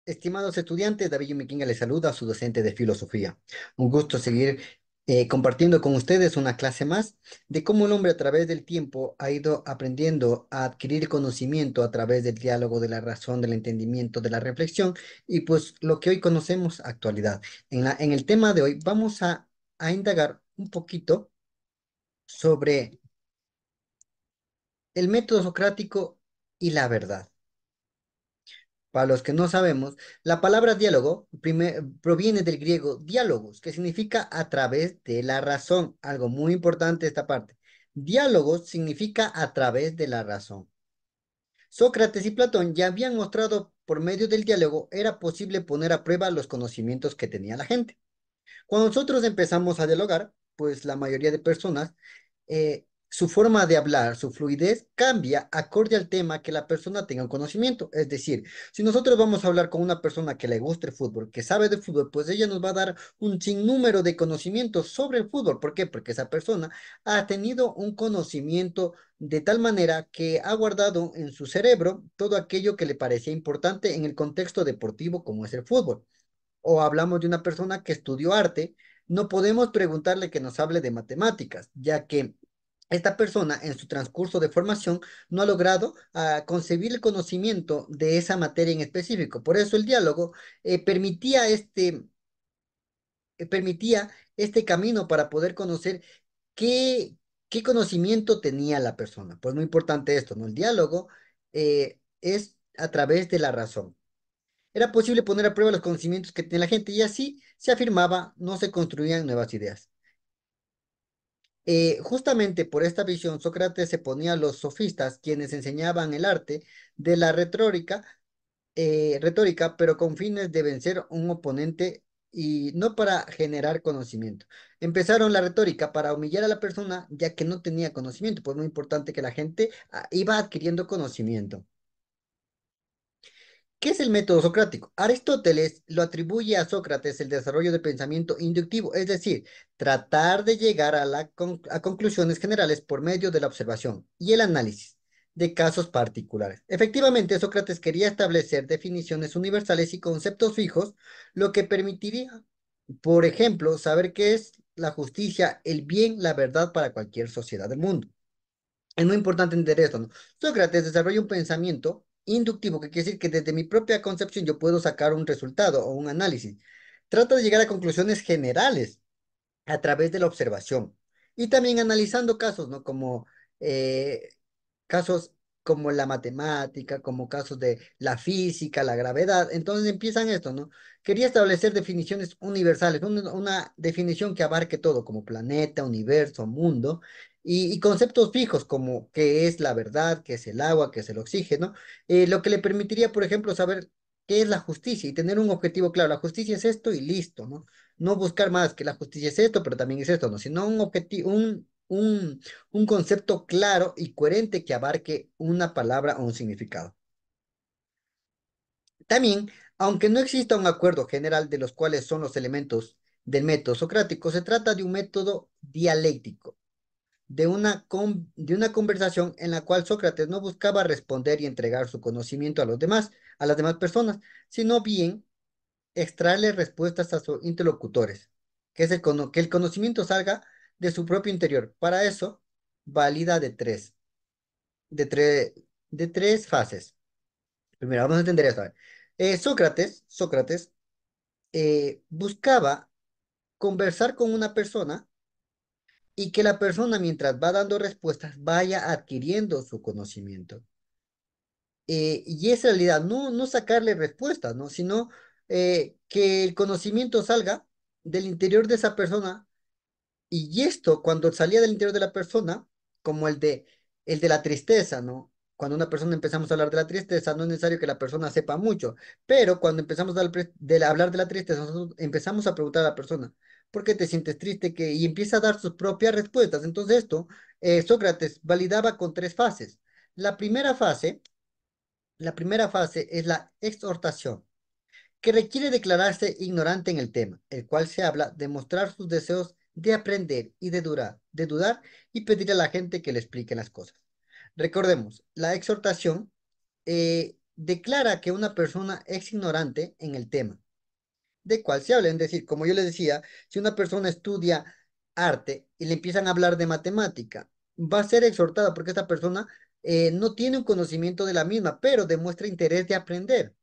Estimados estudiantes, David Yumiquinga les saluda, a su docente de filosofía. Un gusto seguir compartiendo con ustedes una clase más de cómo el hombre a través del tiempo ha ido aprendiendo a adquirir conocimiento a través del diálogo, de la razón, del entendimiento, de la reflexión y pues lo que hoy conocemos actualidad. En el tema de hoy vamos a indagar un poquito sobre el método socrático y la verdad. Para los que no sabemos, la palabra diálogo proviene del griego diálogos, que significa a través de la razón. Algo muy importante esta parte. Diálogos significa a través de la razón. Sócrates y Platón ya habían mostrado por medio del diálogo era posible poner a prueba los conocimientos que tenía la gente. Cuando nosotros empezamos a dialogar, pues la mayoría de personas, su forma de hablar, su fluidez cambia acorde al tema que la persona tenga un conocimiento. Es decir, si nosotros vamos a hablar con una persona que le guste el fútbol, que sabe de fútbol, pues ella nos va a dar un sinnúmero de conocimientos sobre el fútbol. ¿Por qué? Porque esa persona ha tenido un conocimiento de tal manera que ha guardado en su cerebro todo aquello que le parecía importante en el contexto deportivo como es el fútbol. O hablamos de una persona que estudió arte, no podemos preguntarle que nos hable de matemáticas, ya que esta persona en su transcurso de formación no ha logrado concebir el conocimiento de esa materia en específico. Por eso el diálogo permitía este camino para poder conocer qué, qué conocimiento tenía la persona. Pues muy importante esto, ¿no? El diálogo es a través de la razón. Era posible poner a prueba los conocimientos que tenía la gente y así se afirmaba, no se construían nuevas ideas. Justamente por esta visión, Sócrates se ponía a los sofistas, quienes enseñaban el arte de la retórica, pero con fines de vencer un oponente y no para generar conocimiento. Empezaron la retórica para humillar a la persona, ya que no tenía conocimiento, pues muy importante que la gente iba adquiriendo conocimiento. ¿Qué es el método socrático? Aristóteles lo atribuye a Sócrates el desarrollo de pensamiento inductivo, es decir, tratar de llegar a conclusiones generales por medio de la observación y el análisis de casos particulares. Efectivamente, Sócrates quería establecer definiciones universales y conceptos fijos, lo que permitiría, por ejemplo, saber qué es la justicia, el bien, la verdad para cualquier sociedad del mundo. Es muy importante entender esto, ¿no? Sócrates desarrolla un pensamiento inductivo, que quiere decir que desde mi propia concepción yo puedo sacar un resultado o un análisis. Trata de llegar a conclusiones generales a través de la observación y también analizando casos, ¿no? Como eh, casos como la matemática, como casos de la física, la gravedad. Entonces empiezan esto, ¿no? Quería establecer definiciones universales, una definición que abarque todo, como planeta, universo, mundo, y conceptos fijos como qué es la verdad, qué es el agua, qué es el oxígeno, lo que le permitiría, por ejemplo, saber qué es la justicia y tener un objetivo claro. La justicia es esto y listo, ¿no? No buscar más que la justicia es esto, pero también es esto, ¿no? Sino un objetivo, un concepto claro y coherente que abarque una palabra o un significado. También, aunque no exista un acuerdo general de los cuales son los elementos del método socrático, se trata de un método dialéctico, de una conversación en la cual Sócrates no buscaba responder y entregar su conocimiento a los demás, a las demás personas, sino bien extraerle respuestas a sus interlocutores, que el conocimiento salga de su propio interior. Para eso, valida de tres, de tres fases. Primero, vamos a entender esto. A ver. Sócrates buscaba conversar con una persona y que la persona, mientras va dando respuestas, vaya adquiriendo su conocimiento. Y es en realidad no sacarle respuestas, ¿no? Sino que el conocimiento salga del interior de esa persona. Y esto, cuando salía del interior de la persona, como el de la tristeza, ¿no? Cuando una persona empezamos a hablar de la tristeza, no es necesario que la persona sepa mucho, pero cuando empezamos hablar de la tristeza, nosotros empezamos a preguntar a la persona, ¿por qué te sientes triste? Y empieza a dar sus propias respuestas. Entonces esto, Sócrates validaba con tres fases. La primera fase, la primera fase es la exhortación, que requiere declararse ignorante en el tema, el cual se habla de mostrar sus deseos de aprender y de dudar y pedir a la gente que le explique las cosas. Recordemos, la exhortación declara que una persona es ignorante en el tema de cual se habla. Es decir, como yo les decía, si una persona estudia arte y le empiezan a hablar de matemática, va a ser exhortada porque esta persona no tiene un conocimiento de la misma, pero demuestra interés de aprender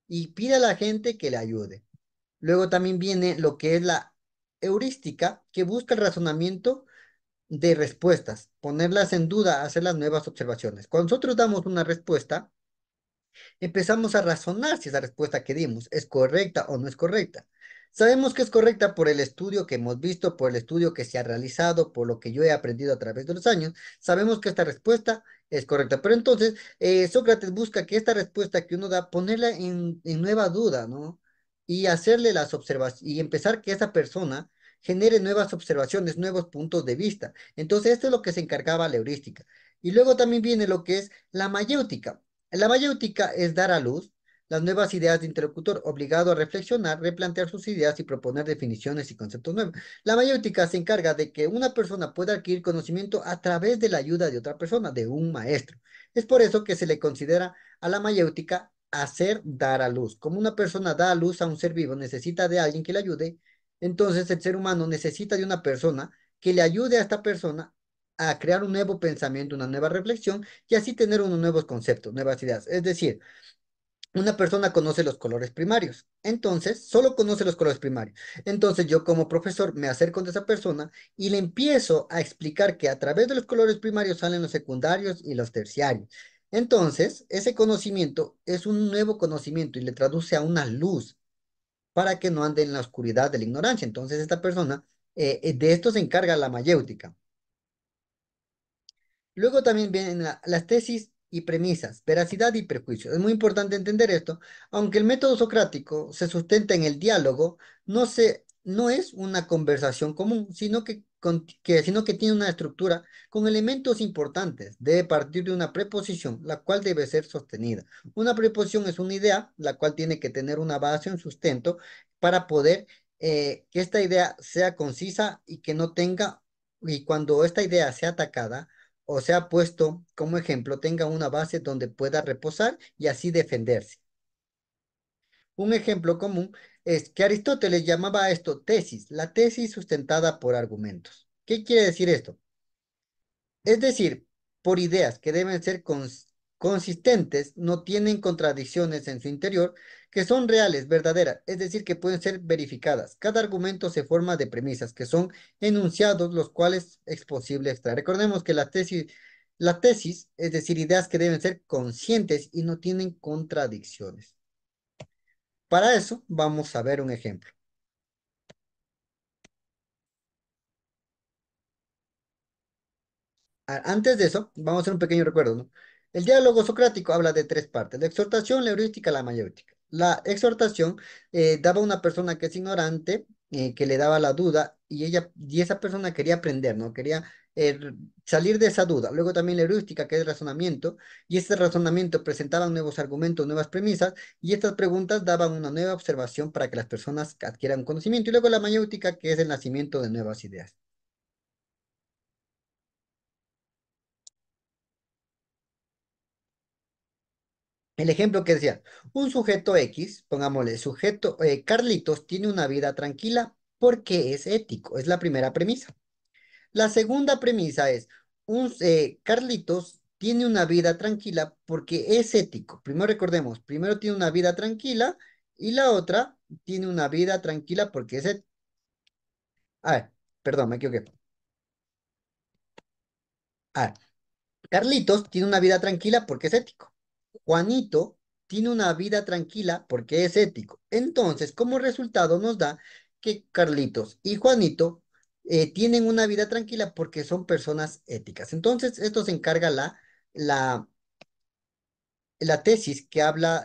y pide a la gente que le ayude. Luego también viene lo que es la heurística, que busca el razonamiento de respuestas, ponerlas en duda, hacer las nuevas observaciones. Cuando nosotros damos una respuesta, empezamos a razonar si esa respuesta que dimos es correcta o no es correcta. Sabemos que es correcta por el estudio que hemos visto, por el estudio que se ha realizado, por lo que yo he aprendido a través de los años. Sabemos que esta respuesta es correcta. Pero entonces, Sócrates busca que esta respuesta que uno da, ponerla en nueva duda, ¿no? Y hacerle las observaciones y empezar que esa persona genere nuevas observaciones, nuevos puntos de vista. Entonces, esto es lo que se encargaba la heurística. Y luego también viene lo que es la mayéutica. La mayéutica es dar a luz las nuevas ideas de interlocutor, obligado a reflexionar, replantear sus ideas y proponer definiciones y conceptos nuevos. La mayéutica se encarga de que una persona pueda adquirir conocimiento a través de la ayuda de otra persona, de un maestro. Es por eso que se le considera a la mayéutica hacer dar a luz. Como una persona da a luz a un ser vivo, necesita de alguien que le ayude, entonces el ser humano necesita de una persona que le ayude a esta persona a crear un nuevo pensamiento, una nueva reflexión y así tener unos nuevos conceptos, nuevas ideas. Es decir, una persona conoce los colores primarios, entonces solo conoce los colores primarios. Entonces yo como profesor me acerco a esa persona y le empiezo a explicar que a través de los colores primarios salen los secundarios y los terciarios. Entonces, ese conocimiento es un nuevo conocimiento y le traduce a una luz para que no ande en la oscuridad de la ignorancia. Entonces, esta persona, de esto se encarga la mayéutica. Luego también vienen las tesis y premisas, veracidad y prejuicio. Es muy importante entender esto. Aunque el método socrático se sustenta en el diálogo, no es una conversación común, sino que tiene una estructura con elementos importantes. Debe partir de una preposición, la cual debe ser sostenida. Una preposición es una idea, la cual tiene que tener una base, un sustento, para poder que esta idea sea concisa y que no tenga, y cuando esta idea sea atacada, o sea puesto como ejemplo, tenga una base donde pueda reposar y así defenderse. Un ejemplo común es que Aristóteles llamaba a esto tesis, la tesis sustentada por argumentos. ¿Qué quiere decir esto? Es decir, por ideas que deben ser consistentes, no tienen contradicciones en su interior, que son reales, verdaderas, es decir, que pueden ser verificadas. Cada argumento se forma de premisas, que son enunciados, los cuales es posible extraer. Recordemos que la tesis, es decir, ideas que deben ser conscientes y no tienen contradicciones. Para eso, vamos a ver un ejemplo. Antes de eso, vamos a hacer un pequeño recuerdo, ¿no? El diálogo socrático habla de tres partes: la exhortación, la heurística, la mayéutica. La exhortación daba a una persona que es ignorante, que le daba la duda, y esa persona quería aprender, ¿no? Quería eh, salir de esa duda. Luego también la heurística, que es razonamiento, y este razonamiento presentaba nuevos argumentos, nuevas premisas, y estas preguntas daban una nueva observación para que las personas adquieran conocimiento. Y luego la mayéutica, que es el nacimiento de nuevas ideas. El ejemplo que decía, un sujeto X, pongámosle, Carlitos tiene una vida tranquila porque es ético, es la primera premisa. La segunda premisa es, Carlitos tiene una vida tranquila porque es ético. Primero recordemos, primero tiene una vida tranquila y la otra tiene una vida tranquila porque es ético. A ver, perdón, me equivoqué. A ver, Carlitos tiene una vida tranquila porque es ético. Juanito tiene una vida tranquila porque es ético. Entonces, como resultado nos da que Carlitos y Juanito tienen una vida tranquila porque son personas éticas. Entonces, esto se encarga la, la tesis que habla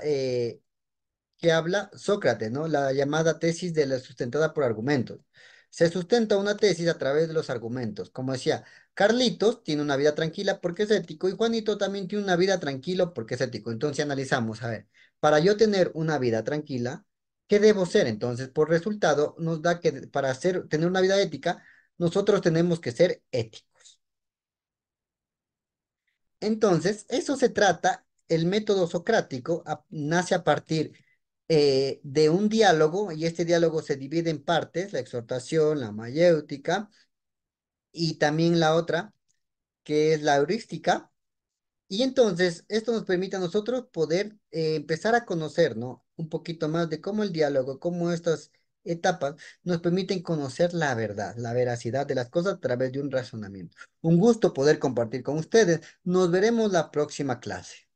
Sócrates, ¿no? La llamada tesis de la sustentada por argumentos. Se sustenta una tesis a través de los argumentos. Como decía, Carlitos tiene una vida tranquila porque es ético y Juanito también tiene una vida tranquila porque es ético. Entonces analizamos, a ver, para yo tener una vida tranquila, ¿qué debo ser? Entonces, por resultado, nos da que tener una vida ética, nosotros tenemos que ser éticos. Entonces, eso se trata el método socrático nace a partir de un diálogo, y este diálogo se divide en partes: la exhortación, la mayéutica, y también la otra, que es la heurística. Y entonces esto nos permite a nosotros poder empezar a conocer, ¿no? Un poquito más de cómo el diálogo, cómo estas etapas nos permiten conocer la verdad, la veracidad de las cosas a través de un razonamiento. Un gusto poder compartir con ustedes. Nos veremos la próxima clase.